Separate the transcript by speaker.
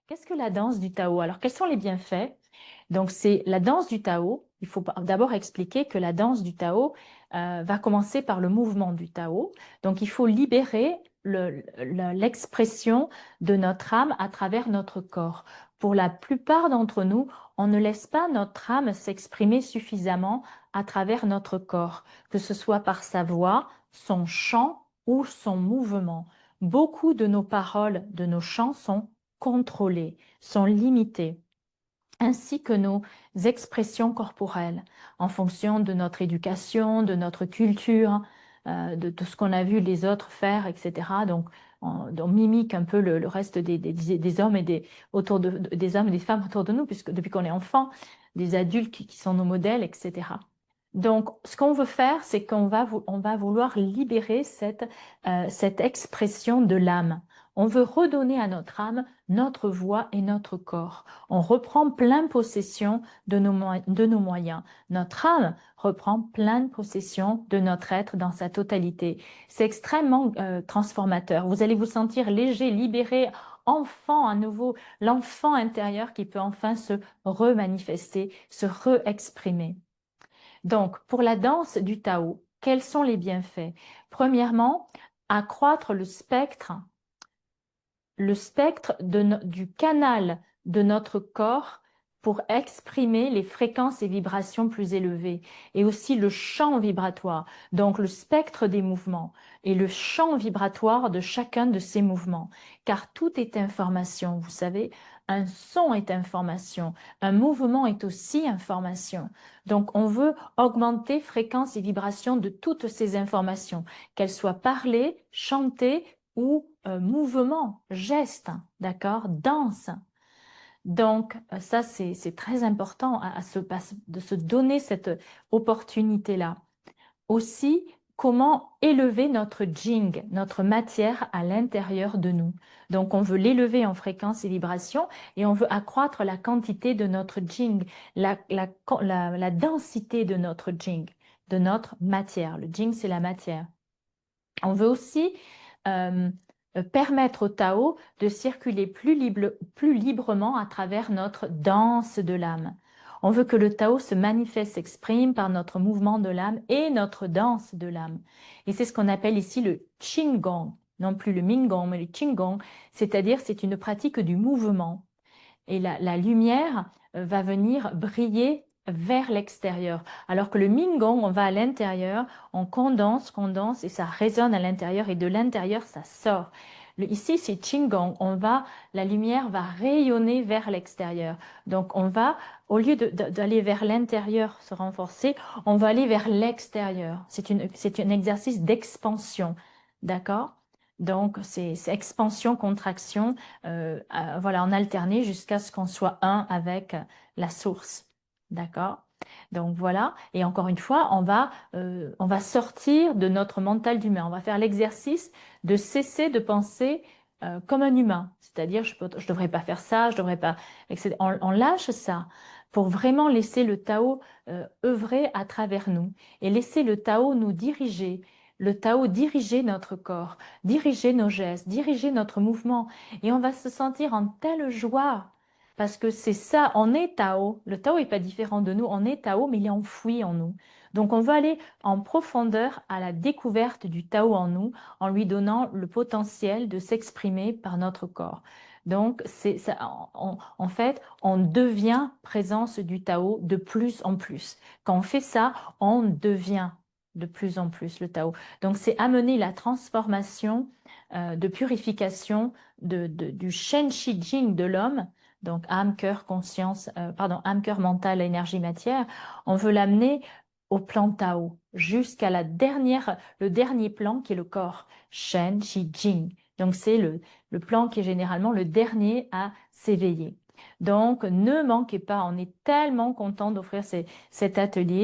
Speaker 1: Qu'est-ce que la danse du Tao? Alors, quels sont les bienfaits? Donc, c'est la danse du Tao. Il faut d'abord expliquer que la danse du Tao va commencer par le mouvement du Tao. Donc, il faut libérer l'expression de notre âme à travers notre corps. Pour la plupart d'entre nous, on ne laisse pas notre âme s'exprimer suffisamment à travers notre corps, que ce soit par sa voix, son chant ou son mouvement. Beaucoup de nos paroles, de nos chants sont contrôlées, sont limitées, ainsi que nos expressions corporelles, en fonction de notre éducation, de notre culture, de ce qu'on a vu les autres faire, etc. Donc, on mimique un peu le reste des hommes et des hommes et des femmes autour de nous, puisque depuis qu'on est enfant, des adultes qui sont nos modèles, etc. Donc, ce qu'on veut faire, c'est on va vouloir libérer cette expression de l'âme. On veut redonner à notre âme notre voix et notre corps. On reprend pleine possession de nos moyens. Notre âme reprend pleine possession de notre être dans sa totalité. C'est extrêmement transformateur. Vous allez vous sentir léger, libéré, enfant à nouveau, l'enfant intérieur qui peut enfin se remanifester, se re-exprimer. Donc, pour la danse du Tao, quels sont les bienfaits? Premièrement, accroître le spectre du canal de notre corps pour exprimer les fréquences et vibrations plus élevées, et aussi le champ vibratoire, donc le spectre des mouvements et le champ vibratoire de chacun de ces mouvements, car tout est information, vous savez, un son est information, un mouvement est aussi information. Donc on veut augmenter fréquences et vibrations de toutes ces informations, qu'elles soient parlées, chantées ou mouvement, geste, d'accord, danse. Donc, ça, c'est très important de se donner cette opportunité-là. Aussi, comment élever notre jing, notre matière à l'intérieur de nous. Donc, on veut l'élever en fréquence et vibration et on veut accroître la quantité de notre jing, la densité de notre jing, de notre matière. Le jing, c'est la matière. On veut aussi euh, permettre au Tao de circuler plus librement à travers notre danse de l'âme. On veut que le Tao se manifeste, s'exprime par notre mouvement de l'âme et notre danse de l'âme. Et c'est ce qu'on appelle ici le Qigong, non plus le Minggong, mais le Qigong, c'est-à-dire c'est une pratique du mouvement. Et la lumière va venir briller vers l'extérieur. Alors que le Minggong, on va à l'intérieur, on condense et ça résonne à l'intérieur et de l'intérieur, ça sort. Ici, c'est Qigong, la lumière va rayonner vers l'extérieur. Donc, au lieu d'aller vers l'intérieur, se renforcer, on va aller vers l'extérieur. C'est un exercice d'expansion. D'accord? Donc, c'est expansion, contraction, voilà, en alterner jusqu'à ce qu'on soit un avec la source. D'accord? Donc voilà, et encore une fois, on va sortir de notre mental d'humain. On va faire l'exercice de cesser de penser comme un humain. C'est-à-dire, je devrais pas faire ça, je devrais pas, etc. On lâche ça pour vraiment laisser le Tao œuvrer à travers nous et laisser le Tao nous diriger. Le Tao diriger notre corps, diriger nos gestes, diriger notre mouvement. Et on va se sentir en telle joie parce que c'est ça, on est Tao. Le Tao n'est pas différent de nous, on est Tao, mais il est enfoui en nous. Donc on va aller en profondeur à la découverte du Tao en nous, en lui donnant le potentiel de s'exprimer par notre corps. Donc c'est ça, en fait, on devient présence du Tao de plus en plus. Quand on fait ça, on devient de plus en plus le Tao. Donc c'est amener la transformation de purification du Shen Qi Jing de l'homme, donc âme, cœur, conscience, âme, cœur, mental, énergie, matière. On veut l'amener au plan Tao, jusqu'à le dernier plan qui est le corps, Shen Qi Jing. Donc c'est le plan qui est généralement le dernier à s'éveiller. Donc ne manquez pas, on est tellement content d'offrir cet atelier.